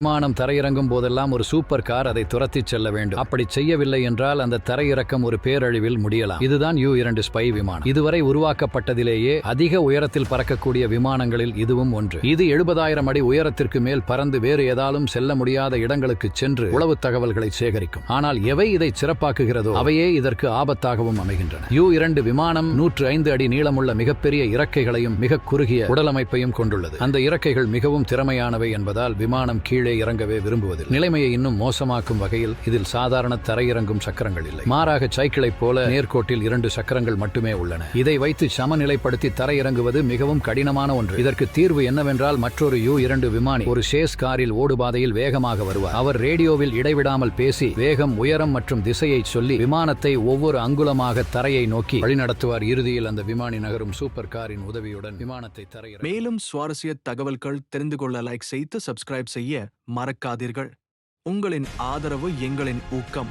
விமானம் தரையிறங்கும் போதெல்லாம் ஒரு சூப்பர் கார் அதை துரத்திச் செல்ல வேண்டும். அப்படி செய்யவில்லை என்றால் அந்த தரையிறக்கம் ஒரு பேரழிவில் முடியலாம். இதுதான் U-2 ஸ்பை விமானம். இதுவரை உருவாக்கப்பட்டதிலேயே அதிக உயரத்தில் பறக்கக்கூடிய விமானங்களில் இதுவும் ஒன்று. இது 70,000 அடி உயரத்திற்கு மேல் பறந்து வேறு ஏதாலும் செல்ல முடியாத இடங்களுக்கு சென்று உளவு தகவல்களை சேகரிக்கும். ஆனால் எவை இதை சிறப்பாக்குகிறதோ அவையே இதற்கு ஆபத்தாகவும் அமைகின்றன. U-2 விமானம் 105 அடி நீளமுள்ள மிகப்பெரிய இறக்கைகளையும் மிக குறுகிய உடலமைப்பையும் கொண்டுள்ளது. அந்த இறக்கைகள் மிகவும் திறமையானவை என்பதால் விமானம் கீழே இறங்கவே விரும்புவதில்லை. நிலைமையை இன்னும் மோசமாக்கும் வகையில் இதில் சாதாரண தரையிறங்கும் சக்கரங்கள் இல்லை. மாறாக சைக்கிளைப் போல நேர்கோட்டில் 2 சக்கரங்கள் மட்டுமே உள்ளன. இதை வைத்து சமநிலைப்படுத்தி தரையிறங்குவது மிகவும் கடினமான ஒன்று. இதற்கு தீர்வு என்னவென்றால் மற்றொரு U-2 விமானி ஒரு சேஸ் காரில் ஓடுபாதையில் வேகமாக வருவார். அவர் ரேடியோவில் இடைவிடாமல் பேசி வேகம், உயரம் மற்றும் திசையை சொல்லி விமானத்தை ஒவ்வொரு அங்குலமாக தரையை நோக்கி வழிநடத்துவார். இறுதியில் அந்த விமானி நகரும் சூப்பர் காரின் உதவியுடன் விமானத்தை தரையிறக்கும். மேலும் சுவாரஸ்ய தகவல்கள் தெரிந்து கொள்ள லைக் செய்து சப்ஸ்கிரைப் செய்ய மறக்காதீர்கள். உங்களின் ஆதரவு எங்களின் ஊக்கம்.